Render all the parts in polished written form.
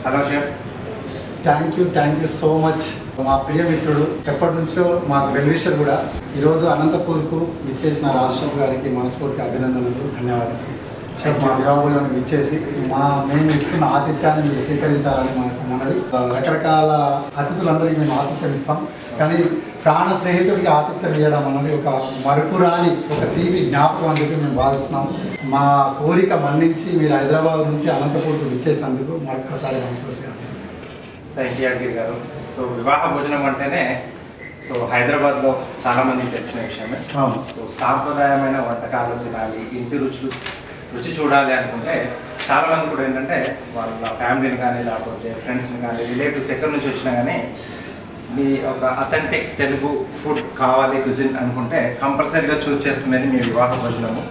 Hello chef. Thank you so much. మా ప్రియ మిత్రుడు ఎప్పటి నుంచో మాకు వెల్విషర్ కూడా ఈరోజు అనంతపూర్కు విచ్చేసిన రాజశేఖర్ గారికి మనస్ఫూర్తిగా అభినందనలు, ధన్యవాదాలు. షెఫ్ మా వివాహానికి విచ్చేసి మేము ఇస్తున్న ఆతిథ్యాన్ని మీరు స్వీకరించాలని మనవి. రకరకాల అతిథులందరికీ మేము ఆతిథ్యం ఇస్తాం, కానీ ప్రాణ స్నేహితుడికి ఆతిథ్యం ఇవ్వడం అన్నది ఒక మరుపురాని ఒక తీపి జ్ఞాపకం అని చెప్పి మేము భావిస్తున్నాం. మా కోరిక మన్నించి మీరు హైదరాబాద్ నుంచి అనంతపూర్కు విచ్చేసినందుకు మరొకసారి మనస్ఫూర్తిగా థ్యాంక్ యూ అడ్గిర్ గారు. సో వివాహ భోజనం అంటేనే హైదరాబాద్లో చాలామందికి తెలిసిన విషయమే. సో సాంప్రదాయమైన వంటకాలు తినాలి, ఇంటి రుచి చూడాలి అనుకుంటే చాలామంది కూడా ఏంటంటే వాళ్ళ ఫ్యామిలీని కానీ లేకపోతే ఫ్రెండ్స్ని కానీ రిలేటివ్స్ ఎక్కడి నుంచి వచ్చినా కానీ మీ ఒక అథెంటిక్ తెలుగు ఫుడ్ కావాలి కుజిన్ అనుకుంటే కంపల్సరీగా చూస్ చేసుకునేది మీ వివాహ భోజనము.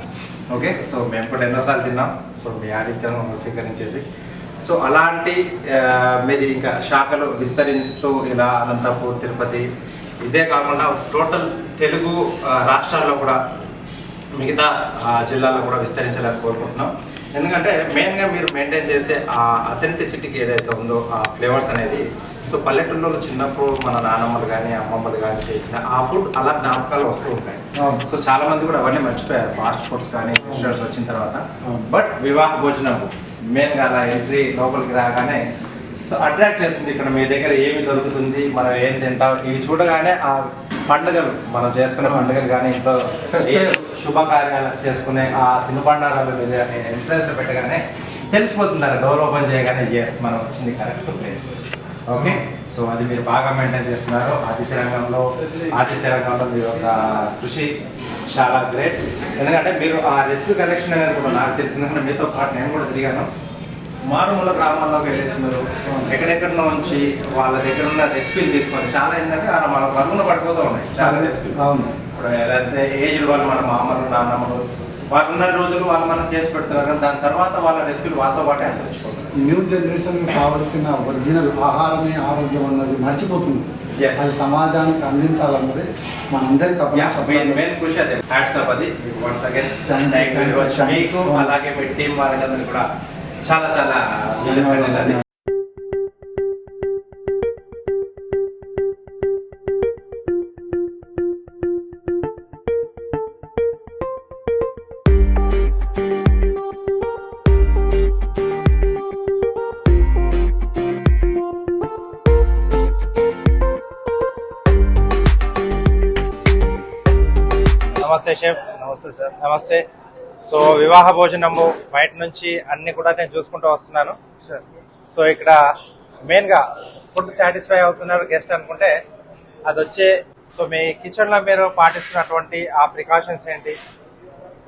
ఓకే, సో మేము కూడా ఎన్నోసార్లు తిన్నాం. సో మీ ఆతిథ్యం స్వీకరించేసి సో అలాంటి మీది ఇంకా శాఖలు విస్తరిస్తూ ఇలా అనంతపూర్, తిరుపతి ఇదే కాకుండా టోటల్ తెలుగు రాష్ట్రాల్లో కూడా మిగతా జిల్లాల్లో కూడా విస్తరించాలని కోరుకుంటున్నాం. ఎందుకంటే మెయిన్గా మీరు మెయింటైన్ చేసే ఆ అథెంటిసిటీకి ఏదైతే ఉందో ఆ ఫ్లేవర్స్ అనేది సో పల్లెటూళ్ళలో చిన్నప్పుడు మన నాన్నమ్మలు కానీ అమ్మమ్మలు కానీ చేసిన ఆ ఫుడ్ అలా జ్ఞాపకాలు వస్తూ ఉంటాయి. సో చాలా మంది కూడా అవన్నీ మర్చిపోయారు ఫాస్ట్ ఫుడ్స్ కానీ రెస్టారెంట్స్ వచ్చిన తర్వాత. బట్ వివాహ భోజనం మెయిన్గా అలా ఎంట్రీ లోపలికి రాగానే సో అట్రాక్ట్ చేస్తుంది. ఇక్కడ మీ దగ్గర ఏమి దొరుకుతుంది, మనం ఏం తింటాం, ఇవి చూడగానే ఆ పండుగలు మనం చేసుకునే పండుగలు కానీ ఇంట్లో శుభకార్యాలు చేసుకునే ఆ తినుబండారాల మీద ఇంట్రెస్ట్ పెట్టగానే తెలిసిపోతున్నారు. డోర్ ఓపెన్ చేయగానే ఎస్ మనం వచ్చింది కరెక్ట్ ప్లేస్. ఓకే, సో అది మీరు బాగా మెయింటైన్ చేస్తున్నారు. ఆతిథ్య రంగంలో మీరు ఒక కృషి చాలా గ్రేట్. ఎందుకంటే మీరు ఆ రెసిపీ కలెక్షన్ అనేది కూడా నాకు తెలిసిందంటే మీతో పాటు నేను కూడా తిరిగాను. మారుమూల గ్రామాల్లోకి వెళ్ళేసి మీరు ఎక్కడెక్కడ నుంచి వాళ్ళ దగ్గర ఉన్న రెసిపీలు తీసుకొని చాలా ఏంటంటే మన పరుగున పడిపోతూ ఉన్నాయి చాలా రెసిపీలు. ఇప్పుడు ఏదైతే ఏజ్డ్ వాళ్ళు మన మామలు నాన్నమ్మలు వాళ్ళు ఉన్న రోజులు వాళ్ళు మనం చేసి పెడుతున్నారు, దాని తర్వాత వాళ్ళ రెసిపీలు వాళ్ళతో పాటు అంతరించిపోతున్నారు. న్యూ జనరేషన్ కావాల్సిన ఒరిజినల్ ఆహారమే ఆరోగ్యం అన్నది మర్చిపోతుంది. అది సమాజానికి అందించాలన్నది మనందరి మెయిన్ కృషి అదే. హ్యాట్స్ ఆఫ్ అది once again. Thank you very much మీకు, అలాగే మీ టీం వాళ్ళందరినీ కూడా చాలా చాలా ధన్యవాదాలు. నమస్తే షెఫ్. నమస్తే సార్. నమస్తే. సో వివాహ భోజనము బయట నుంచి అన్ని కూడా నేను చూసుకుంటూ వస్తున్నాను సార్. సో ఇక్కడ మెయిన్గా ఫుడ్ సాటిస్ఫై అవుతున్నారు గెస్ట్ అనుకుంటే అది వచ్చే సో మీ కిచెన్లో మీరు పాటిస్తున్నటువంటి ఆ ప్రికాషన్స్ ఏంటి,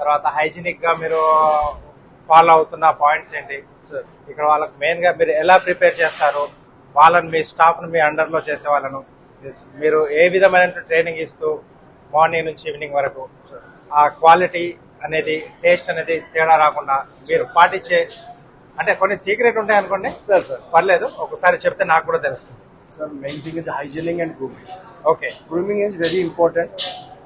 తర్వాత హైజీనిక్గా మీరు ఫాలో అవుతున్న పాయింట్స్ ఏంటి, ఇక్కడ వాళ్ళకి మెయిన్గా మీరు ఎలా ప్రిపేర్ చేస్తారు, వాళ్ళని మీ స్టాఫ్ను మీ అండర్లో చేసే వాళ్ళను మీరు ఏ విధమైన ట్రైనింగ్ ఇస్తూ మార్నింగ్ నుంచి ఈవినింగ్ వరకు ఆ క్వాలిటీ అనేది టేస్ట్ అనేది తేడా రాకుండా మీరు పాటించే అంటే కొన్ని సీక్రెట్ ఉంటాయి అనుకోండి సార్. పర్లేదు, ఒకసారి చెప్తే నాకు కూడా తెలుస్తుంది sir. Main thing is hygiening and grooming. Okay, grooming is very important.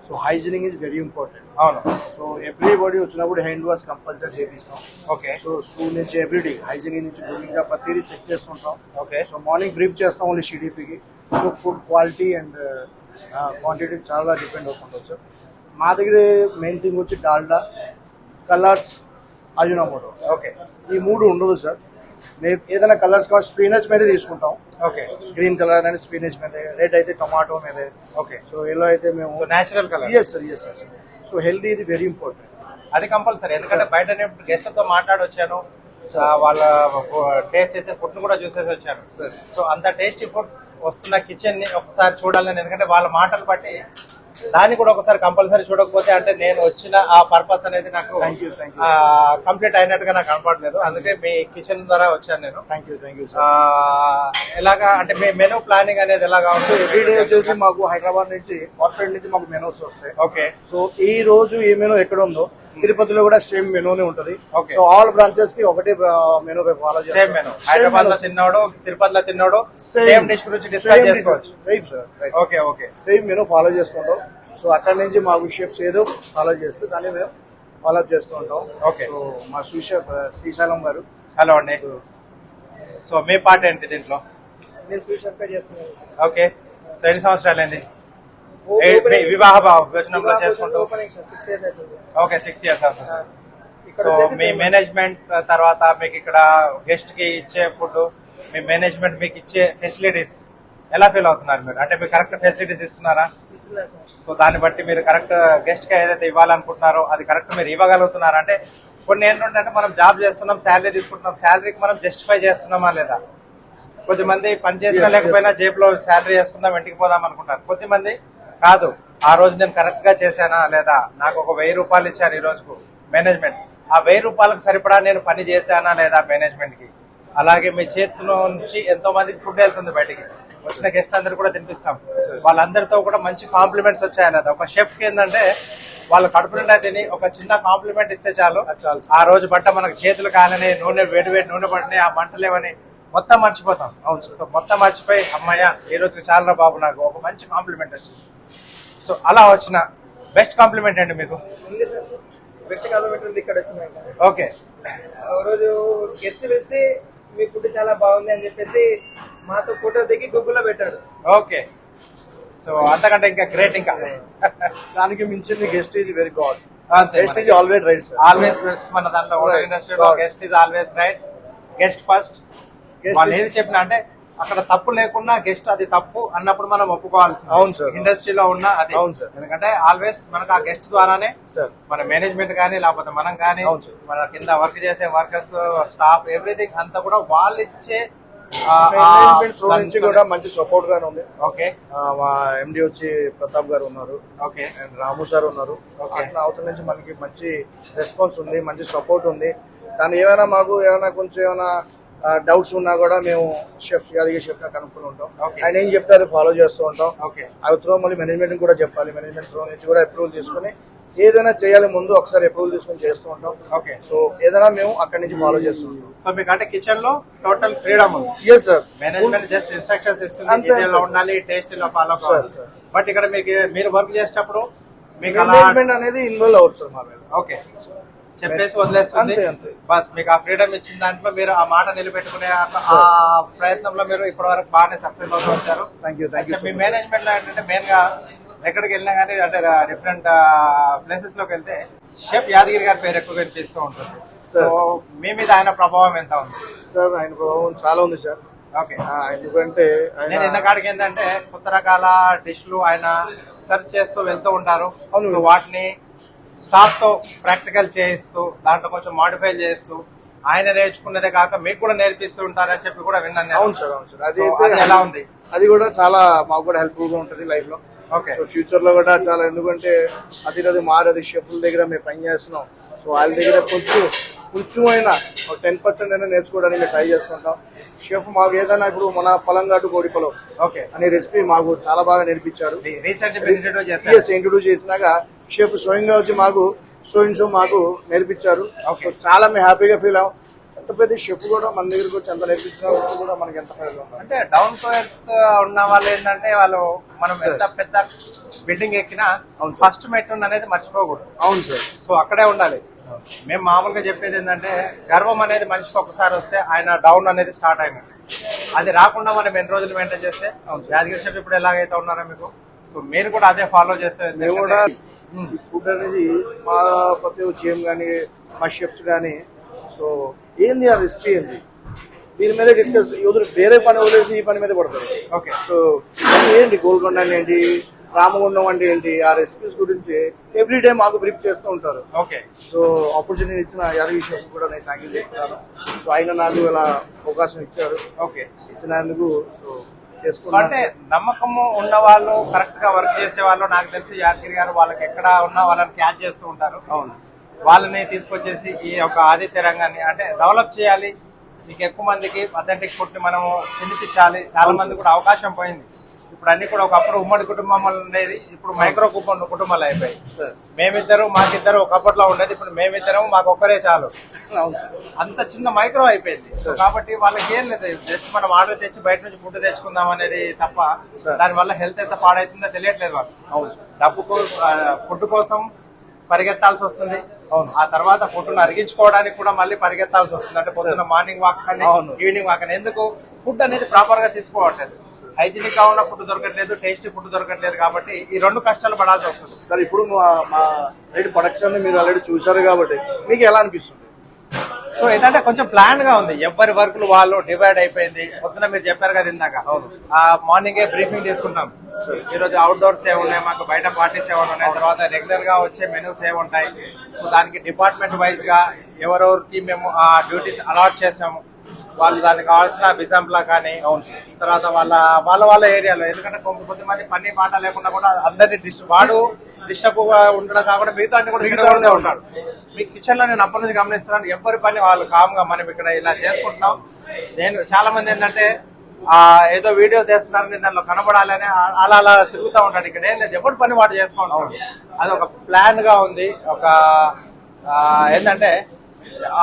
So hygiening is very important. అవును. సో ఎవ్రీబడి వచ్చినప్పుడు హ్యాండ్ వాష్ కంపల్సరీ చేపిస్తాం. ఓకే. సో షూ నుంచి ఎవ్రీడే హైజీనింగ్ నుంచి గ్రూమింగ్ గా ప్రతిదీ చెక్ చేస్తుంటాం. ఓకే. సో మార్నింగ్ బ్రీఫ్ చేస్తాం only సిడిపికి. So food quality and quantity చాలా డిపెండ్ అవుతుంటుంది సార్. మా దగ్గర మెయిన్ థింగ్ వచ్చి డాల్డా, కలర్స్, అజినోమోటో. ఓకే, ఈ మూడు ఉండదు సార్. మేము ఏదైనా కలర్స్ కావాలి స్పినచ్ మీద తీసుకుంటాం. ఓకే, గ్రీన్ కలర్ అనేది స్పినచ్ మీద, రెడ్ అయితే టొమాటో మీద. ఓకే. సో ఎల్లో అయితే మేము natural colour. Yes sir. So healthy ఇది వెరీ ఇంపార్టెంట్. అది కంపల్సరీ. ఎందుకంటే బయట గెస్ట్లతో మాట్లాడొచ్చాను, వాళ్ళ టేస్ట్ చేసే ఫుడ్ కూడా చూసేసి వచ్చాను. సో అంత టేస్టీ ఫుడ్ వస్తున్న కిచెన్ ని ఒకసారి చూడాలని, ఎందుకంటే వాళ్ళ మాటలు బట్టి దాన్ని కూడా ఒకసారి కంపల్సరీ చూడకపోతే అంటే నేను వచ్చిన ఆ పర్పస్ అనేది నాకు కంప్లీట్ అయినట్టుగా నాకు కనపడలేదు. అందుకే మీ కిచెన్ ద్వారా వచ్చాను నేను. ఎలాగా అంటే మీ మెనూ ప్లానింగ్ అనేది ఎలాగా ఉంటుంది? ఎవ్రీడే వచ్చేసి మాకు హైదరాబాద్ నుంచి కార్పొరేట్ నుంచి మాకు మెనూస్ వస్తాయి. ఓకే. సో ఈ రోజు ఏ మెనూ ఎక్కడ ఉందో తిరుపతిలో కూడా సేమ్ మెనూనే ఉంటది. సో ఆల్ బ్రాంచెస్ కి ఒకటే మెనూ ఫాలో చేస్తాం. Same menu. హైదరాబాద్ లో తిన్నాడు, తిరుపతిలో తిన్నాడు, సేమ్ డిష్ గురించి డిస్కస్ చేసుకోవచ్చు. Right sir. Okay, okay. Same menu follow చేస్తుంటాం. సో అక్కడ నుంచి మాకు షెఫ్స్ ఏదో ఫాలో చేస్తే దాన్ని మేము ఫాలో చేస్తూ ఉంటాం. ఓకే. సో మా షెఫ్ శ్రీశైలం గారు. హలో అండి. సో మీ పార్ట్ ఏంటి దీంట్లో? నేను సూచన చేస్తున్నాను. ఓకే, సో ఎన్ని సంవత్సరాలు అయింది వివాహ భోజనంలో చేసుకుంటూ? 6 years అవుతుంది. ఓకే, 6 years అవుతుంది. సో మీ మేనేజ్మెంట్ తర్వాత మీకు ఇక్కడ గెస్ట్ కి ఇచ్చే ఫుడ్, మీ మేనేజ్మెంట్ మీకు ఇచ్చే ఫెసిలిటీస్ ఎలా ఫీల్ అవుతున్నారు మీరు? అంటే మీరు కరెక్ట్ ఫెసిలిటీస్ ఇస్తున్నారా? ఇస్తున్నారు సార్. సో దాన్ని బట్టి మీరు కరెక్ట్ గెస్ట్ కి ఏదైతే ఇవ్వాలనుకుంటున్నారో అది కరెక్ట్ మీరు ఇవ్వగలుగుతున్నారా? అంటే కొన్ని ఏంటంటే మనం జాబ్ చేస్తున్నాం, శాలరీ తీసుకుంటున్నాం, శాలరీకి మనం జస్టిఫై చేస్తున్నామా లేదా? కొద్దిమంది పని చేసినా లేకపోయినా జేబులో శాలరీ వేసుకుందాం ఇంటికి పోదాం అనుకుంటారు. కొద్దిమంది కాదు, ఆ రోజు నేను కరెక్ట్ గా చేశానా లేదా, నాకు ఒక 1000 రూపాయలు ఇచ్చారు ఈ రోజుకు మేనేజ్మెంట్, ఆ 1000 రూపాయలకు సరిపడా నేను పని చేశానా లేదా మేనేజ్మెంట్ కి. అలాగే మీ చేతిలో నుంచి ఎంతో మందికి ఫుడ్ వెళ్తుంది బయటికి, వచ్చిన గెస్ట్ అందరు కూడా తినిపిస్తాం, వాళ్ళందరితో కూడా మంచి కాంప్లిమెంట్స్ వచ్చాయా లేదా? ఒక షెఫ్ కి ఏంటంటే వాళ్ళ కడుపు నిండా తిని ఒక చిన్న కాంప్లిమెంట్ ఇస్తే చాలు, ఆ రోజు బట్ట మనకు చేతులు కాలని, నూనె వేడి నూనె పడినాయి, ఆ మంటలేవని మొత్తం మర్చిపోతాం. సో మొత్తం మర్చిపోయి అమ్మయ్య ఈ రోజు చాలా బాబు నాకు ఒక మంచి కాంప్లిమెంట్ వచ్చింది. సో అలా వచ్చిన బెస్ట్ కాంప్లిమెంట్ అండి మీకు? ఉంది సార్, బెస్ట్ కాంప్లిమెంట్ ఉంది ఇక్కడ వచ్చినాక. ఓకే, రోజు గెస్ట్ వచ్చి మీ ఫుడ్ చాలా బాగుంది అని చెప్పేసి మాతో ఫోటో దిగి గూగుల్లో పెట్టాడు. ఓకే, సో అంతకంటే ఇంకా గ్రేట్. ఇంకా దానికి మించింది గెస్ట్ ఈజ్ వెరీ గాడ్. అంతే, guest is always right sir. Always best. మన దాంట్లో హోటల్ ఇండస్ట్రీలో guest is always right, guest first. వాళ్ళు ఏది చెప్పినా అంటే అక్కడ తప్పు లేకున్నా గెస్ట్ అది తప్పు అన్నప్పుడు మనం ఒప్పుకోవాల్సింది. అవును సార్. ఇండస్ట్రీలో ఉన్న అది. అవును సార్. ఎందుకంటే ఆల్వేస్ మనకు ఆ గెస్ట్ ద్వారానే సార్ మన మేనేజ్మెంట్ కానీ లేకపోతే మనం కానీ అవును సార్. మన కింద వర్క్ చేసే వర్కర్స్, స్టాఫ్, ఎవ్రీథింగ్ అంతా కూడా వాళ్ళు ఇచ్చే మేనేజ్మెంట్ త్రూ నుంచి కూడా మంచి సపోర్ట్ గానే ఉంది. ఓకే, మా ఎండి వచ్చి ప్రతాప్ గారు ఉన్నారు, ఓకే, అండ్ రాము సార్ ఉన్నారు. అట్లా అవతల నుంచి మనకి మంచి రెస్పాన్స్ ఉంది, మంచి సపోర్ట్ ఉంది. దాని ఏమైనా మాకు ఏమైనా కొంచెం ఏమైనా డౌట్స్ ఉన్నా కూడా మేము షెఫ్ యాదగిరి షెఫ్ కనుక్కొని ఉంటాం. ఆయన ఏం చెప్తే అది ఫాలో చేస్తూ ఉంటాం. అవి త్రూ మళ్ళీ మేనేజ్మెంట్ కూడా చెప్పాలి, మేనేజ్మెంట్ త్రూ నుంచి కూడా అప్రూవల్ తీసుకుని ఏదైనా చేయాలి ముందు ఒకసారి అప్రూవల్ తీసుకుని చేస్తూ ఉంటాం. ఓకే, సో ఏదైనా మేము అక్కడి నుంచి ఫాలో చేస్తూ ఉంటాం. సో మీకు అంటే కిచెన్ లో టోటల్ ఫ్రీడమ్ ఉంది. Yes sir. Management just instructions ఇస్తుంది, కిచెన్ లో ఉండాలి, టేస్ట్ లో ఫాలో కావాలి. బట్ ఇక్కడ మీకు మీరు వర్క్ చేసేటప్పుడు మీకు మేనేజ్మెంట్ అనేది ఇన్వాల్వ్ అవ్వచ్చు సార్ మా మీద. ఓకే, చెప్పేసి వదిలేస్తుంది బస్. మీకు ఆ ఫ్రీడమ్ ఇచ్చిన దాంట్లో మీరు ఆ మాట నిలబెట్టుకునే ఆ ప్రయత్నంలో మీరు ఇప్పటి వరకు బాగానే సక్సెస్ అవుతూ వచ్చారు. మీ మేనేజ్మెంట్ లో ఏంటంటే మెయిన్ గా ఎక్కడికి వెళ్ళినా కానీ అంటే డిఫరెంట్ ప్లేసెస్ లోకి వెళ్తే షెఫ్ యాదగిరి గారి పేరు ఎక్కువ వినిపిస్తూ ఉంటుంది. సో మీ మీద ఆయన ప్రభావం ఎంత ఉంది సార్? ఆయన ప్రభావం చాలా ఉంది సార్. ఓకే, ఎందుకంటే నేను ఎన్న కాడికి ఏంటంటే కొత్త రకాల డిష్లు ఆయన సెర్చ్ చేస్తూ వెళ్తూ ఉంటారు. సో వాటిని స్టాఫ్ తో ప్రాక్టికల్ చేయిస్తూ దాంట్లో కొంచెం మాడిఫై చేస్తూ ఆయన నేర్చుకున్నదే కాక మీకు కూడా నేర్పిస్తూ ఉంటారని చెప్పి కూడా విన్నాను. అవును సార్, అవును సార్. అది ఎలా ఉంది? అది కూడా చాలా మాకు కూడా హెల్ప్ఫుల్ గా ఉంటుంది లైఫ్ లో. సో ఫ్యూచర్ లో కూడా చాలా, ఎందుకంటే అది మారది షెఫ్ల దగ్గర మేము పని చేస్తున్నాం. సో వాళ్ళ దగ్గర కొంచెం అయినా 10% అయినా నేర్చుకోవడానికి మేము ట్రై చేస్తుంటాం. షెఫ్ మాకు ఏదైనా ఇప్పుడు మన పలంగాటు కోడి పొలం అనే రెసిపీ మాకు చాలా బాగా నేర్పించారు. ఇంట్రొడ్యూస్ చేసినాక షెఫ్ స్వయంగా వచ్చి మాకు షో మాకు నేర్పించారు. సో చాలా మేము హ్యాపీగా ఫీల్ అవ్వం. ఎంత పెద్ద షెఫ్ కూడా మన దగ్గరకు వచ్చి ఎంత నేర్పించిన కూడా మనకి ఎంత ఫీల్ అవుతుంది. అంటే డౌన్ టు ఎర్త్ ఉన్న వాళ్ళు ఏంటంటే వాళ్ళు మనం ఎంత పెద్ద బిల్డింగ్ ఎక్కినా ఫస్ట్ మెట్టు అనేది మర్చిపోకూడదు. అవును సార్. సో అక్కడే ఉండాలి. మేము మామూలుగా చెప్పేది ఏంటంటే గర్వం అనేది మనిషికి ఒకసారి వస్తే ఆయన డౌన్ అనేది స్టార్ట్ అయినట్టు. అది రాకుండా మనం ఎన్ని రోజులు మెయింటైన్ చేస్తే యాదగిరి షెఫ్ ఇప్పుడు ఎలాగైతే ఉన్నారో మీకు, సో మీరు కూడా అదే ఫాలో చేస్తే మేము కూడా ఫుడ్ అనేది మా ప్రతి చేయం కానీ మా షెఫ్స్ కానీ సో ఏంది ఆ రెసిపీ ఏంది దీని మీద డిస్కస్, వేరే పని వదిలేసి ఈ పని మీద పడతారు. ఓకే, సో ఏంటి గోల్కొండ ఏంటి, రామగుండం అంటే ఏంటి, ఆ రెసిపీస్ గురించి ఎవ్రీ డే మాకు బ్రీఫ్ చేస్తూ ఉంటారు. ఓకే, సో ఆపర్చునిటీ ఇచ్చిన యాదగిరి షెఫ్ కూడా నేను థ్యాంక్ యూ చెప్తున్నాను. సో ఆయన నాకు ఇలా అవకాశం ఇచ్చారు. ఓకే, ఇచ్చినందుకు సో అంటే నమ్మకము ఉన్న వాళ్ళు, కరెక్ట్ గా వర్క్ చేసే వాళ్ళు, నాకు తెలిసి యాదగిరి గారు వాళ్ళకి ఎక్కడ ఉన్నా వాళ్ళని క్యాచ్ చేస్తూ ఉంటారు. అవును, వాళ్ళని తీసుకొచ్చేసి ఈ యొక్క ఆదిత్య రంగాన్ని అంటే డెవలప్ చేయాలి. మీకు ఎక్కువ మందికి అథెంటిక్ ఫుడ్ ని మనం తినిపించాలి. చాలా మంది కూడా అవకాశం పోయింది. ఇప్పుడు అన్ని కూడా ఒకప్పుడు ఉమ్మడి కుటుంబం ఉండేది, ఇప్పుడు మైక్రో కుటుంబాలు అయిపోయాయి. మేమిద్దరు మాకిద్దరు ఒకప్పట్లో ఉండేది, ఇప్పుడు మేమిద్దరం మాకు ఒక్కరే చాలు. అంత చిన్న మైక్రో అయిపోయింది. సో కాబట్టి వాళ్ళకి ఏం లేదు, జస్ట్ మనం ఆర్డర్ తెచ్చి బయట నుంచి ఫుడ్ తెచ్చుకుందాం అనేది తప్ప దాని వల్ల హెల్త్ ఎంత పాడైతుందో తెలియట్లేదు వాళ్ళు. డబ్బు ఫుడ్ కోసం పరిగెత్తాల్సి వస్తుంది. ఆ తర్వాత ఫుడ్ను అరిగించుకోవడానికి కూడా మళ్ళీ పరిగెత్తాల్సి వస్తుంది. అంటే పొద్దున్న మార్నింగ్ వాక్ కానీ ఈవినింగ్ వాక్ అని. ఎందుకు ఫుడ్ అనేది ప్రాపర్ గా తీసుకోవట్లేదు, హైజీనిక్ గా ఉన్న ఫుడ్ దొరకట్లేదు, టేస్టీ ఫుడ్ దొరకట్లేదు. కాబట్టి ఈ 2 కష్టాలు పడాల్సి వస్తుంది. సార్ ఇప్పుడు మా ప్రొడక్షన్ మీరు ఆల్రెడీ చూసారు కాబట్టి మీకు ఎలా అనిపిస్తుంది? సో ఏంటంటే కొంచెం ప్లాన్ గా ఉంది, ఎవరి వర్క్లు వాళ్ళు డివైడ్ అయిపోయింది. పొద్దున మీరు చెప్పారు కదా ఇందాక, మార్నింగే బ్రీఫింగ్ తీసుకుంటాం. ఈ రోజు అవుట్డోర్స్ ఏ ఉన్నాయి, మాకు బయట పార్టీస్ ఏమైనా ఉన్నాయి, తర్వాత రెగ్యులర్ గా వచ్చే మెనూస్ ఏ ఉంటాయి. సో దానికి డిపార్ట్మెంట్ వైజ్ గా ఎవరెవరికి మేము ఆ డ్యూటీస్ అలాట్ చేసాము. వాళ్ళు దానికి కావాల్సిన బిజంప్లా కానీ తర్వాత వాళ్ళ ఏరియాలో, ఎందుకంటే కొద్దిమంది పని పాట లేకుండా కూడా అందరినీ డిస్టర్బ్ గా ఉండడం కాకుండా మిగతా అన్ని కూడా తిరగనే ఉంటాడు. మీ కిచెన్ లో నేను అప్పటి నుంచి గమనిస్తున్నాను, ఎవరి పని వాళ్ళు కామ్ గా మనం ఇక్కడ ఇలా చేసుకుంటున్నాం. నేను చాలా మంది ఏంటంటే ఏదో వీడియో చేస్తున్నారు, నేను దానిలో కనబడాలని అలా తిరుగుతూ ఉంటాడు. ఇక్కడ ఏం లేదు, ఎవరి పని వాడు చేసుకుంటాం. అది ఒక ప్లాన్ గా ఉంది. ఒక ఏంటంటే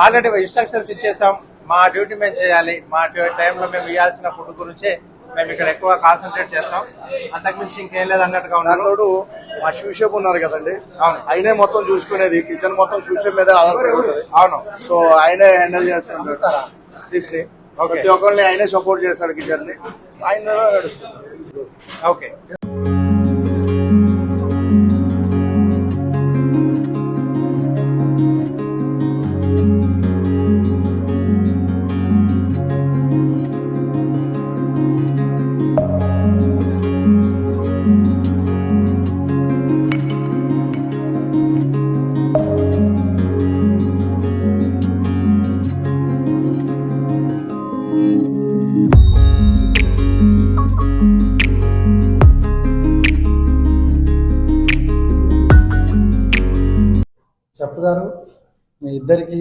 ఆల్రెడీ ఇన్స్ట్రక్షన్స్ ఇచ్చేసాం, మా డ్యూటీ మేము చేయాలి, మా టైంలో మేము ఇవ్వాల్సిన ఫుడ్ గురించే మేము ఇక్కడ ఎక్కువ కాన్సన్ట్రేట్ చేస్తాం. అంతకుమించి ఇంకేం లేదు అన్నట్టుగా ఉన్నారు. మా షూషేప్ ఉన్నారు కదండి, ఆయనే మొత్తం చూసుకునేది, కిచెన్ మొత్తం షూషేప్ మీద ఆధారపడుతుంది. అవును. సో ఆయనే హ్యాండిల్ చేస్తుంటారు స్ట్రిక్ట్ ని, ప్రతి ఒక్కరిని ఆయనే సపోర్ట్ చేస్తాడు కిచెన్ ని, ఆయన నడుస్తుంది. ఓకే. చెఫ్ గారు, మీ ఇద్దరికి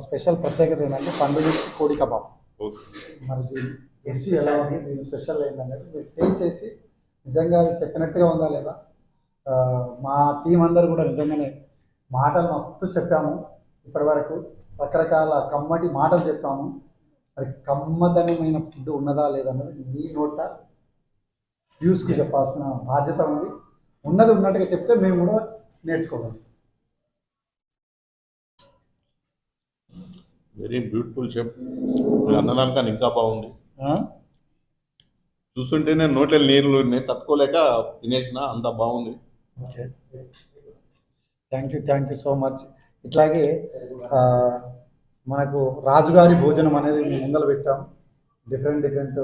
స్పెషల్ ప్రత్యేకత ఏంటంటే పండుగ కోడి కబాబ్. మరి దీని రుచి ఎలా ఉంది, దీని స్పెషల్ ఏంటంటే మీరు టేస్ట్ చేసి నిజంగా అది చెప్పినట్టుగా ఉందా లేదా. మా టీం అందరూ కూడా నిజంగానే మాటలు మస్తు చెప్పాము, ఇప్పటి వరకు రకరకాల కమ్మటి మాటలు చెప్పాము. మరి కమ్మదనమైన ఫుడ్ ఉన్నదా లేదన్నది మీ నోట యూస్కి చెప్పాల్సిన బాధ్యత ఉంది. ఉన్నది ఉన్నట్టుగా చెప్తే మేము కూడా నేర్చుకోగలం. వెరీ బ్యూటిఫుల్ షెఫ్, మీరు అన్నదానికన్నా ఇంకా బాగుంది. చూస్తుంటేనే నోట్ల నీళ్ళు తట్టుకోలేక తినేసిన, అంత బాగుంది. Okay, thank you so much. ఇట్లాగే మనకు రాజుగారి భోజనం అనేది మేము ముందలు పెట్టాం, డిఫరెంట్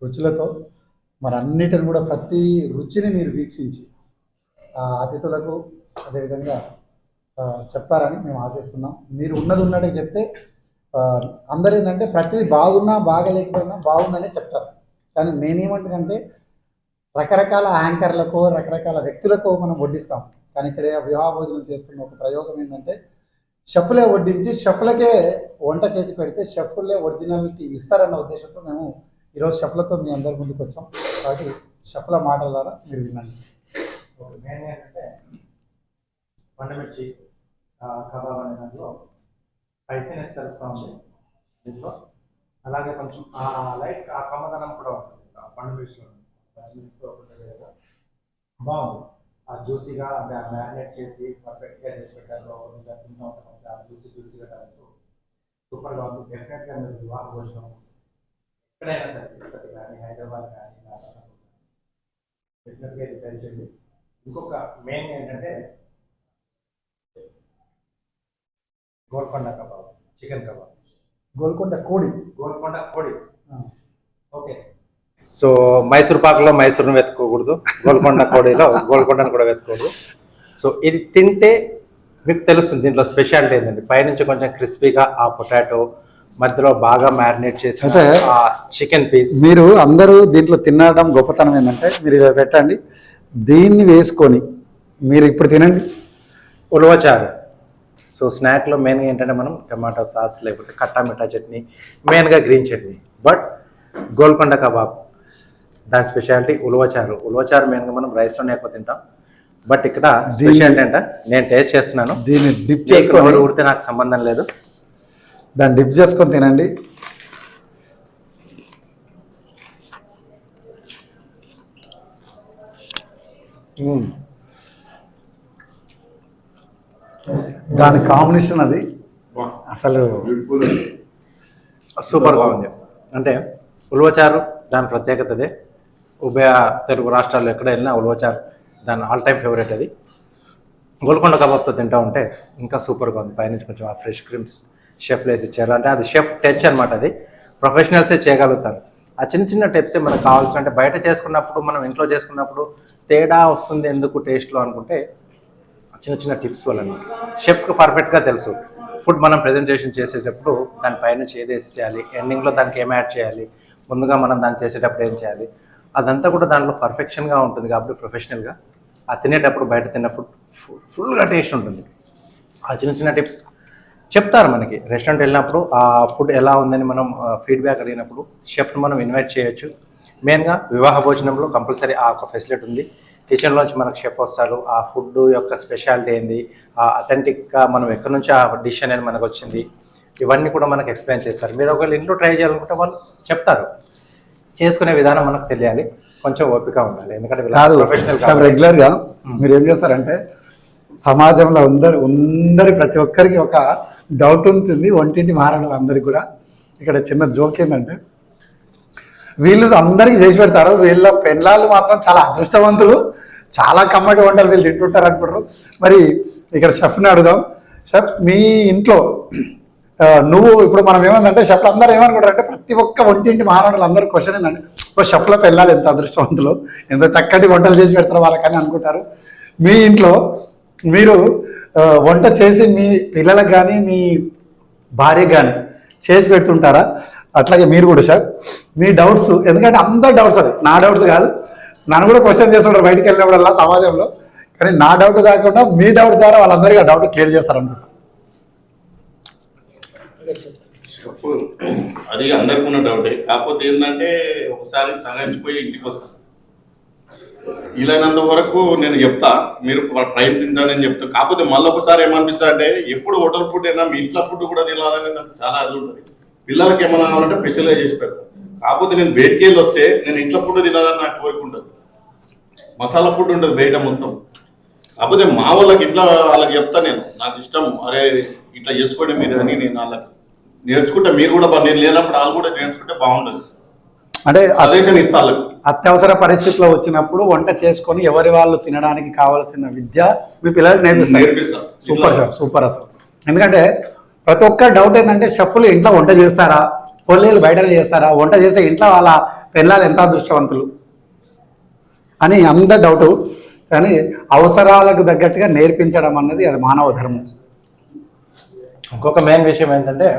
రుచులతో. మరి అన్నిటిని కూడా ప్రతి రుచిని మీరు వీక్షించి అతిథులకు అదేవిధంగా చెప్పారని మేము ఆశిస్తున్నాం. మీరు ఉన్నది ఉన్నట్టు చెప్తే అందరూ ఏంటంటే ప్రతిదీ బాగున్నా బాగలేకపోయినా బాగుందనే చెప్తారు. కానీ నేనేమంటానంటే రకరకాల యాంకర్లకో రకరకాల వ్యక్తులకో మనం వడ్డిస్తాం. కానీ ఇక్కడ వివాహ భోజనం చేస్తున్న ఒక ప్రయోగం ఏంటంటే షెఫ్లే వడ్డించి షెఫ్లకే వంట చేసి పెడితే షెఫ్లే ఒరిజినాలిటీ ఇస్తారన్న ఉద్దేశంతో మేము ఈరోజు షెఫ్లతో మీ అందరి ముందుకు వచ్చాం. కాబట్టి షెఫ్ల మాటల ద్వారా మీరు వినండి. మెయిన్ ఏంటంటే పండుమిర్చి కబాబ్ అనే దాంట్లో స్పైసీనెస్ తెలుస్తూ ఉంది దీంట్లో. అలాగే కొంచెం లైట్ కమ్మదనం కూడా ఉంటుంది పండుమిర్చిలో. పచ్చిమిర్చితో బాగుంది, జ్యూసీగా మ్యారినేట్ చేసి పర్ఫెక్ట్గా చేసి పెట్టారు. జ్యూసీగా సూపర్గా ఉంది. డెఫినెట్గా మీరు వివాహ భోజనం ఎక్కడైనా సరే, తిరుపతి కానీ హైదరాబాద్ కానీ డెఫినెట్గా ఇది ట్రై చేయండి. ఇంకొక మెయిన్ ఏంటంటే Golconda kebab, chicken kebab, Golconda కోడి. ఓకే. సో మైసూర్ పాకులో మైసూర్ను వెతుక్కోకూడదు, గోల్కొండ కోడిలో గోల్కొండను కూడా వెతుకోకూడదు. సో ఇది తింటే మీకు తెలుస్తుంది దీంట్లో స్పెషాలిటీ ఏంటంటే, పైనుంచి కొంచెం క్రిస్పీగా ఆ పొటాటో, మధ్యలో బాగా మ్యారినేట్ చేసి ఆ చికెన్ పీస్. మీరు అందరూ దీంట్లో తినడం గొప్పతనం ఏంటంటే, మీరు ఇలా పెట్టండి, దీన్ని వేసుకొని మీరు ఇప్పుడు తినండి. ఉలవచారు. సో స్నాక్లో మెయిన్గా ఏంటంటే మనం టమాటో సాస్ లేకపోతే కట్టా మిఠా చట్నీ, మెయిన్గా green chutney. But Golconda kebab దాని స్పెషాలిటీ ఉలవచారు. ఉలవచారు మెయిన్గా మనం రైస్లోనే ఎక్కువ తింటాం. బట్ ఇక్కడ స్పెషాలిటీ అంటే నేను టేస్ట్ చేస్తున్నాను, దీన్ని డిప్ చేసుకొని ఊరితే నాకు సంబంధం లేదు, దాన్ని డిప్ చేసుకొని తినండి. దాని కాంబినేషన్ అది అసలు సూపర్గా ఉంది. అంటే ఉలవచారు దాని ప్రత్యేకత అదే. ఉభయ తెలుగు రాష్ట్రాల్లో ఎక్కడ వెళ్ళినా ఉలవచారు దాని ఆల్ టైమ్ ఫేవరెట్. అది గోల్కొండ కబాబ్తో తింటూ ఉంటే ఇంకా సూపర్గా ఉంది. పైనుంచి కొంచెం ఆ ఫ్రెష్ క్రీమ్స్ షెఫ్లు వేసి ఇచ్చారు. అంటే అది షెఫ్ టచ్ అనమాట. అది ప్రొఫెషనల్సే చేయగలుగుతారు. ఆ చిన్న చిన్న టిప్సే మనకు కావాల్సిన. అంటే బయట చేసుకున్నప్పుడు మనం ఇంట్లో చేసుకున్నప్పుడు తేడా వస్తుంది ఎందుకు టేస్ట్లో అనుకుంటే చిన్న చిన్న టిప్స్ వల్ల అనమాట. షెఫ్స్కి పర్ఫెక్ట్గా తెలుసు ఫుడ్ మనం ప్రజెంటేషన్ చేసేటప్పుడు దానిపైనుంచి ఏది వేసి చేయాలి, ఎండింగ్లో దానికి ఏం యాడ్ చేయాలి, ముందుగా మనం దాన్ని చేసేటప్పుడు ఏం చేయాలి, అదంతా కూడా దాంట్లో పర్ఫెక్షన్గా ఉంటుంది. కాబట్టి ప్రొఫెషనల్గా ఆ తినేటప్పుడు బయట తిన్నప్పుడు ఫుల్గా టేస్ట్ ఉంటుంది. ఆ చిన్న చిన్న టిప్స్ చెప్తారు మనకి. రెస్టారెంట్ వెళ్ళినప్పుడు ఆ ఫుడ్ ఎలా ఉందని మనం ఫీడ్బ్యాక్ అడిగినప్పుడు షెఫ్ని మనం ఇన్వైట్ చేయొచ్చు. మెయిన్గా వివాహ భోజనంలో కంపల్సరీ ఆ ఒక ఫెసిలిటీ ఉంది. కిచెన్లోంచి మనకు షెఫ్ వస్తాడు. ఆ ఫుడ్ యొక్క స్పెషాలిటీ ఏంది, ఆ అథెంటిక్గా మనం ఎక్కడి నుంచి ఆ డిష్ అనేది మనకు వచ్చింది, ఇవన్నీ కూడా మనకు ఎక్స్ప్లెయిన్ చేస్తారు. మీరు ఒకవేళ ఇంట్లో ట్రై చేయాలనుకుంటే వాళ్ళు చెప్తారు. చేసుకునే విధానం మనకు తెలియాలి, కొంచెం ఓపిక ఉండాలి. ఎందుకంటే కాదు ప్రొఫెషనల్ రెగ్యులర్గా మీరు ఏం చేస్తారంటే సమాజంలో అందరి ప్రతి ఒక్కరికి ఒక డౌట్ ఉంటుంది. వంటింటి మహారాణులు అందరికి కూడా ఇక్కడ చిన్న జోక్ ఏంటంటే వీళ్ళు అందరికీ చేసి పెడతారు, వీళ్ళ పెళ్ళాళ్ళు మాత్రం చాలా అదృష్టవంతులు, చాలా కమ్మటి వంటలు వీళ్ళు తింటుంటారు అనుకుంటారు. మరి ఇక్కడ షెఫ్ని అడుగుదాం. షెఫ్, మీ ఇంట్లో నువ్వు ఇప్పుడు మనం ఏమందంటే షెఫ్లు అందరూ ఏమనుకుంటారంటే ప్రతి ఒక్క వంటింటి మహారాణులు అందరూ క్వశ్చన్ ఏంటంటే షెఫ్లో పెళ్ళాలి ఎంత అదృష్టవంతులు, ఎంత చక్కటి వంటలు చేసి పెడతారు వాళ్ళకని అనుకుంటారు. మీ ఇంట్లో మీరు వంట చేసి మీ పిల్లలకు కానీ మీ భార్యకు కానీ చేసి పెడుతుంటారా? అట్లాగే మీరు కూడా సార్ మీ డౌట్స్, ఎందుకంటే అందరు డౌట్స్, అది నా డౌట్స్ కాదు, నన్ను కూడా క్వశ్చన్ చేస్తుంటారు బయటికి వెళ్ళినప్పుడల్లా సమాజంలో. కానీ నా డౌట్ కాకుండా మీ డౌట్ ద్వారా వాళ్ళందరికీ ఆ డౌట్ క్లియర్ చేస్తారనుకుంటా. అది అందరికి ఉన్న డౌటే. కాకపోతే ఏంటంటే ఒకసారి తగంచిపోయి ఇంటికి వస్తాను. వీలైనంత వరకు నేను చెప్తా, మీరు ప్రయత్నించాలని చెప్తా. కాకపోతే మళ్ళీ ఒకసారి ఏమనిపిస్తా అంటే ఎప్పుడు హోటల్ ఫుడ్ అయినా మీ ఇంట్లో ఫుడ్ కూడా తినాలని నాకు చాలా అది ఉంటుంది. పిల్లలకి ఏమన్నా కావాలంటే స్పెషల్గా చేసి పెడతాను. కాకపోతే నేను బయటికి వెళ్ళి వస్తే నేను ఇంట్లో ఫుడ్ తినాలని నాకు కోరిక ఉంటుంది. మసాలా ఫుడ్ ఉంటుంది బయట మొత్తం. కాకపోతే మా వాళ్ళకి ఇంట్లో వాళ్ళకి చెప్తా నేను, నాకు ఇష్టం, అరే ఇట్లా చేసుకోండి మీరు అని నేను వాళ్ళకి నేర్చుకుంటే, మీరు కూడా నేను లేనప్పుడు వాళ్ళు కూడా నేర్చుకుంటే బాగుంటుంది. అంటే సజెషన్ ఇస్తా వాళ్ళకి. అత్యవసర పరిస్థితిలో వచ్చినప్పుడు వంట చేసుకొని ఎవరి వాళ్ళు తినడానికి కావాల్సిన విద్య మీ పిల్లలకు నేర్పిస్తారు. సూపర్ సార్, సూపర్ అసలు. ఎందుకంటే ప్రతి ఒక్క డౌట్ ఏంటంటే షెఫ్లు ఇంట్లో వంట చేస్తారా, కొల్లీలు బయట చేస్తారా, వంట చేస్తే ఇంట్లో వాళ్ళ పిల్లలు ఎంత అదృష్టవంతులు అని అందరు డౌటు. కానీ అవసరాలకు తగ్గట్టుగా నేర్పించడం అన్నది అది మానవ ధర్మం. ఇంకొక మెయిన్ విషయం ఏంటంటే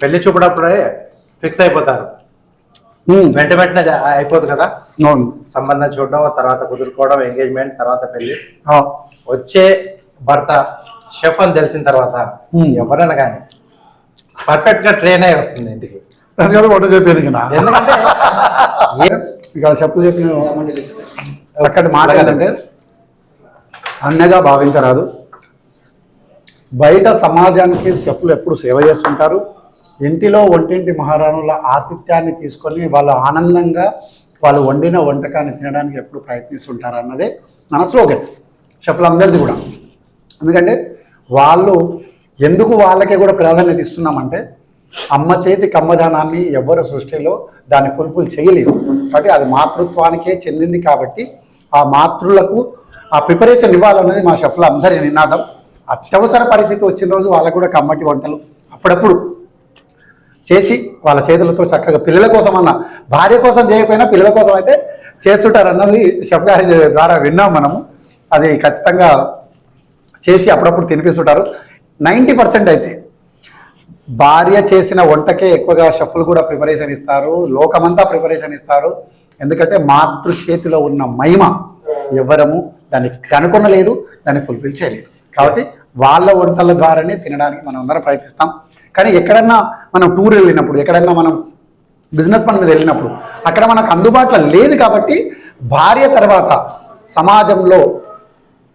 పెళ్లి చూపుడప్పుడే ఫిక్స్ అయిపోతారు, వెంట వెంటనే అయిపోదు కదా. అవును, సంబంధం చూడడం, తర్వాత కుదురుకోవడం, ఎంగేజ్మెంట్, తర్వాత పెళ్లి. వచ్చే భర్త షెఫ్ అని తెలిసిన తర్వాత ఎవరైనా కానీ పర్ఫెక్ట్ గా ట్రైన్ అయి వస్తుంది ఇంటికి. వంట చెప్పాను కదా, ఎందుకంటే ఇక్కడ చెప్పు చెప్పిన చక్కటి మాట ఏంటంటే అన్నగా భావించరాదు. బయట సమాజానికి షెఫ్లు ఎప్పుడు సేవ చేస్తుంటారు. ఇంటిలో వంటింటి మహారాణుల ఆతిథ్యాన్ని తీసుకొని వాళ్ళు ఆనందంగా వాళ్ళు వండిన వంటకాన్ని తినడానికి ఎప్పుడు ప్రయత్నిస్తుంటారు అన్నదే మన స్లోగన్ షెఫ్లందరిది కూడా. ఎందుకంటే వాళ్ళు ఎందుకు వాళ్ళకే కూడా ప్రాధాన్యత ఇస్తున్నామంటే అమ్మ చేతి కమ్మదనాన్ని ఎవరు సృష్టిలో దాన్ని ఫుల్ఫిల్ చేయలేరు. కాబట్టి అది మాతృత్వానికే చెందింది. కాబట్టి ఆ మాతృలకు ఆ ప్రిపరేషన్ ఇవ్వాలన్నది మా షెఫ్ల అందరి నినాదం. అత్యవసర పరిస్థితి వచ్చిన రోజు వాళ్ళకు కూడా కమ్మటి వంటలు అప్పుడప్పుడు చేసి వాళ్ళ చేతులతో చక్కగా పిల్లల కోసం అన్న, భార్య కోసం చేయకపోయినా పిల్లల కోసం అయితే చేస్తుంటారు అన్నది షెఫ్ గారి ద్వారా విన్నాం మనము. అది ఖచ్చితంగా చేసి అప్పుడప్పుడు తినిపిస్తుంటారు. 90% అయితే భార్య చేసిన వంటకే ఎక్కువగా షెఫ్లు కూడా ప్రిపరేషన్ ఇస్తారు, లోకమంతా ప్రిపరేషన్ ఇస్తారు. ఎందుకంటే మాతృ చేతిలో ఉన్న మహిమ ఎవ్వరము దాన్ని కనుగొనలేదు, దాన్ని ఫుల్ఫిల్ చేయలేదు. కాబట్టి వాళ్ళ వంటల ద్వారానే తినడానికి మనం అందరం ప్రయత్నిస్తాం. కానీ ఎక్కడన్నా మనం టూర్ వెళ్ళినప్పుడు, ఎక్కడన్నా మనం బిజినెస్ పని మీద వెళ్ళినప్పుడు అక్కడ మనకు అందుబాటులో లేదు. కాబట్టి భార్య తర్వాత సమాజంలో,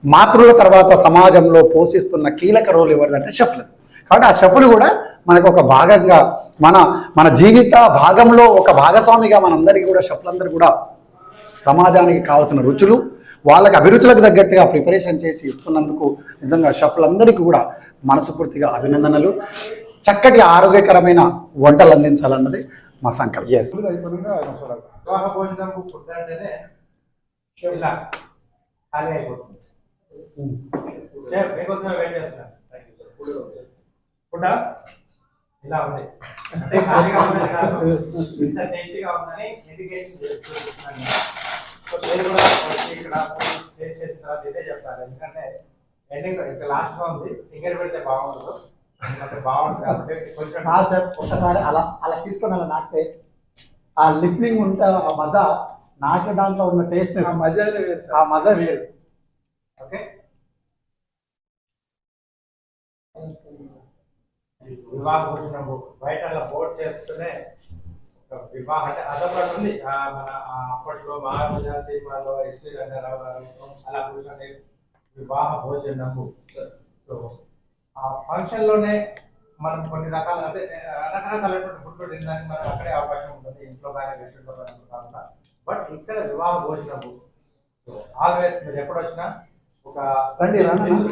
మాతృల తర్వాత సమాజంలో పోషిస్తున్న కీలక రోల్ ఎవరిదంటే షెఫ్లది. కాబట్టి ఆ షెఫ్లు కూడా మనకు ఒక భాగంగా మన జీవిత భాగంలో ఒక భాగస్వామిగా మనందరికీ కూడా షెఫ్లందరూ కూడా సమాజానికి కావాల్సిన రుచులు, వాళ్ళకి అభిరుచులకు తగ్గట్టుగా ప్రిపరేషన్ చేసి ఇస్తున్నందుకు నిజంగా షెఫ్లందరికీ కూడా మనస్ఫూర్తిగా అభినందనలు. చక్కటి ఆరోగ్యకరమైన వంటలు అందించాలన్నది మా సంకల్పం. వివాహ భోజనం ఫుడ్ అంటేనే ఇలా ఖాళీ అయిపోతుంది. మీకోసమే వెయిట్ చేస్తున్నాను. ఫుడ్ ఇలా ఉంది అంటే ఖాళీగా ఉన్నది కాదు, ఇంత టేస్టీగా ఉందని ఇండికేషన్ చేస్తున్నాను. సో మీరు కూడా ఇక్కడ టేస్ట్ చేసిన తర్వాత ఇదే చెప్తారు, ఎందుకంటే ఎండింగ్ ఇక్కడ లాస్ట్ గా ఉంది, ఫింగర్ పెడితే బాగుండదు, బాగుంటుంది కాబట్టి కొంచెం ఒకసారి అలా తీసుకొని అలా నాకితే ఆ లిప్లింగ్ ఉంటే ఆ మజా నాకే దాంట్లో ఉన్న టేస్ట్ ఆ మజా వేరు. ఓకే, వివాహ భోజనం బయట అలా బోర్డు చేస్తూనే వివాహ అంటే అదొకటి ఉంది. మన అప్పట్లో మహారాజా సినిమాలో ఎస్వి రంగారావు గారు అలా కూర్చొని వివాహ భోజనము. సో ఆ ఫంక్షన్ లోనే మనం కొన్ని రకాల అంటే రకరకాలైనటువంటి ఫుడ్ తినడానికి మనకు అక్కడే అవకాశం ఉంటుంది, ఇంట్లో కానీ రెస్టారెంట్లో కాకుండా. బట్ ఇక్కడ వివాహ భోజనము సో ఆల్వేస్ మీరు ఎప్పుడు వచ్చినా ఒక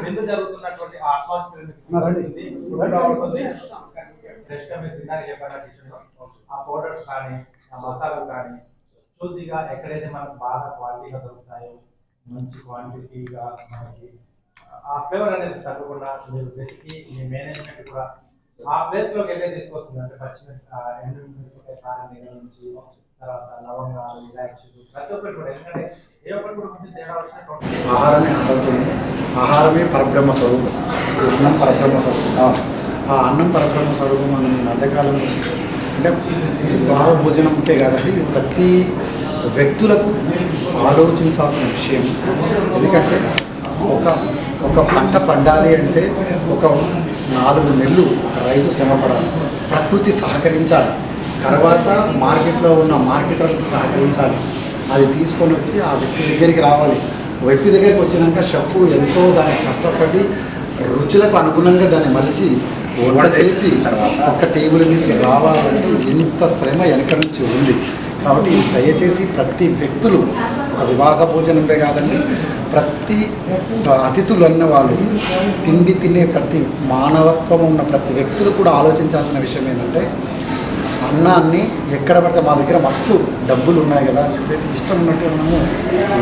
విందు జరుగుతున్నటువంటి అట్మాస్ఫియర్ ఉంటుంది. ఫ్రెష్ గా మీరు తిన్నాక చెప్పారు కిచెన్ లో ఆ పౌడర్స్ కానీ ఆ మసాలాలు కానీ చూసిగా ఎక్కడైతే మనకు బాగా క్వాలిటీగా దొరుకుతాయో, మంచి క్వాంటిటీగా మనకి ఆ ఫ్లేవర్ అనేది తగ్గకుండా మీరు వెతికి మీ మేనేజ్మెంట్ కూడా ఆ ప్లేస్ లోకి వెళ్ళే తీసుకొస్తుంది. అంటే ఎండు కారం దగ్గర నుంచి తర్వాత లవంగాలు, ఇలాచీలు ప్రతి ఒక్కటి కూడా, ఎందుకంటే ఏ ఒక్కటి కూడా కొంచెం తేడా వచ్చినట్టు. ఆహారమే ఆరోగ్యం, ఆహారమే పరబ్రహ్మ స్వరూపం, అన్నం పరబ్రహ్మ స్వరూపం. ఆ అన్నం పరబ్రహ్మ స్వరూపం మనం ఈ మధ్యకాలం అంటే ఇది బాగా భోజనంకే కాదండి, ఇది ప్రతి వ్యక్తులకు ఆలోచించాల్సిన విషయం. ఎందుకంటే ఒక పంట పండాలి అంటే ఒక 4 నెలలు రైతు శ్రమపడాలి, ప్రకృతి సహకరించాలి, తర్వాత మార్కెట్లో ఉన్న మార్కెటర్స్ సహకరించాలి, అది తీసుకొని వచ్చి ఆ వ్యక్తి దగ్గరికి రావాలి. వ్యక్తి దగ్గరికి వచ్చినాక షెఫ్ ఎంతో దాన్ని కష్టపడి రుచులకు అనుగుణంగా దాన్ని మలిసి వంట చేసి ఒక టేబుల్ మీదకి రావాలంటే ఇంత శ్రమ వెనక నుంచి ఉంది. కాబట్టి దయచేసి ప్రతి వ్యక్తులు ఒక వివాహ భోజనమే కాదండి, ప్రతి అతిథులు అన్న వాళ్ళు తిండి తినే ప్రతి మానవత్వం ఉన్న ప్రతి వ్యక్తులు కూడా ఆలోచించాల్సిన విషయం ఏంటంటే అన్నాన్ని ఎక్కడ పడితే మా దగ్గర మస్తు డబ్బులు ఉన్నాయి కదా అని చెప్పేసి ఇష్టం ఉన్నట్టు మనము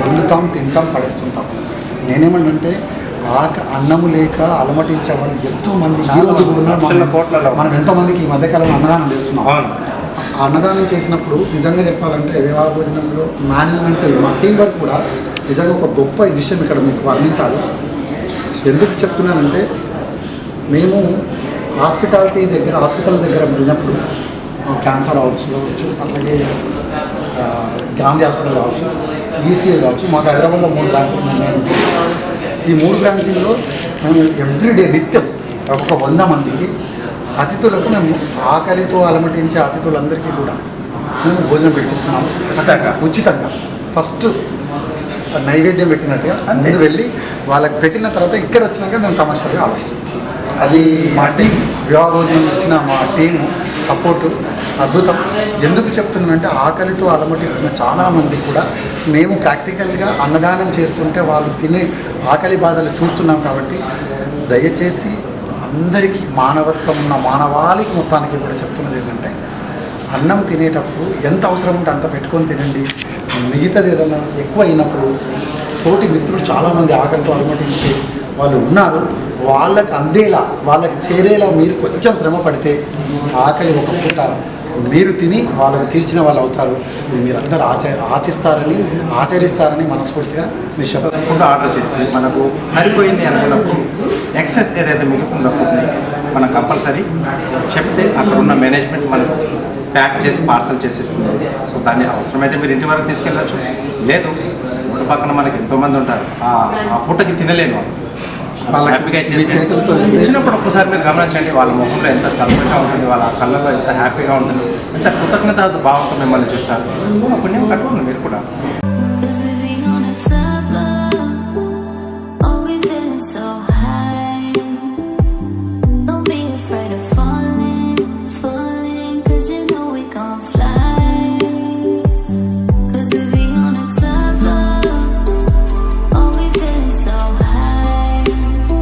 వండుతాం, తింటాం, పడేస్తుంటాం. నేనేమంటే అన్నము లేక అలమటించామని ఎంతోమంది ఈ రోజు కూడా మనం ఎంతోమందికి ఈ మధ్యకాలంలో అన్నదానం చేస్తున్నాం. ఆ అన్నదానం చేసినప్పుడు నిజంగా చెప్పాలంటే వివాహ భోజనంలో మేనేజ్మెంట్ మా టీం వర్క్ కూడా నిజంగా ఒక గొప్ప విషయం ఇక్కడ మీకు వర్ణించాలి. ఎందుకు చెప్తున్నానంటే మేము హాస్పిటల్ దగ్గర వెళ్ళినప్పుడు క్యాన్సర్ కావచ్చు, అట్లాగే గాంధీ హాస్పిటల్ కావచ్చు, ఈసీఎల్ కావచ్చు, మాకు హైదరాబాద్లో 3 బ్రాంచ్లు ఉన్నాయి. ఈ 3 బ్రాంచీల్లో మేము ఎవ్రీడే నిత్యం ఒక 100 మందికి అతిథులకు మేము ఆకలితో అలమటించే అతిథులందరికీ కూడా మేము భోజనం పెట్టిస్తున్నాము ఉచితంగా. ఫస్ట్ నైవేద్యం పెట్టినట్టుగా ముందు వెళ్ళి వాళ్ళకి పెట్టిన తర్వాత ఇక్కడ వచ్చినాక మేము కమర్షియల్గా ఆలోచిస్తాం. అది మా టీం వివాహ భోజనం ఇచ్చిన మా టీం సపోర్టు అద్భుతం. ఎందుకు చెప్తున్నానంటే ఆకలితో అలమటిస్తున్న చాలామంది కూడా మేము ప్రాక్టికల్గా అన్నదానం చేస్తుంటే వాళ్ళు తినే ఆకలి బాధలు చూస్తున్నాం. కాబట్టి దయచేసి అందరికీ మానవత్వం ఉన్న మానవాళికి మొత్తానికి కూడా చెప్తున్నది ఏంటంటే అన్నం తినేటప్పుడు ఎంత అవసరం ఉంటే అంత పెట్టుకొని తినండి. మిగతాది ఏదైనా ఎక్కువ అయినప్పుడు తోటి మిత్రులు చాలామంది ఆకలితో అలమటించే వాళ్ళు ఉన్నారు, వాళ్ళకి అందేలా వాళ్ళకి చేరేలా మీరు కొంచెం శ్రమ పడితే ఆకలి ఒక పూట మీరు తిని వాళ్ళకు తీర్చిన వాళ్ళు అవుతారు. ఇది మీరందరూ ఆచరిస్తారని మనస్ఫూర్తిగా మీ ఫుడ్ ఆర్డర్ చేసి మనకు సరిపోయింది అనుకున్నప్పుడు ఎక్సెస్ ఏదైతే మిగులుతుందో ఫుడ్ని మనం కంపల్సరీ చెప్తే అక్కడ ఉన్న మేనేజ్మెంట్ మనకు ప్యాక్ చేసి పార్సల్ చేసిస్తుంది. సో దాన్ని అవసరమైతే మీరు ఇంటి వరకు తీసుకెళ్ళచ్చు, లేదు ఇంటి పక్కన మనకి ఎంతోమంది ఉంటారు ఆ పూటకి తినలేను వాళ్ళు హ్యాపీగా చేతులతో ఇచ్చినప్పుడు ఒక్కసారి మీరు గమనించండి, వాళ్ళ ముఖంలో ఎంత సంతోషం ఉంటుంది, వాళ్ళ కళ్ళల్లో ఎంత హ్యాపీగా ఉంటుంది, ఎంత కృతజ్ఞత భావంతో మిమ్మల్ని చూస్తారు. సో పుణ్యం కట్టుకోండి మీరు కూడా.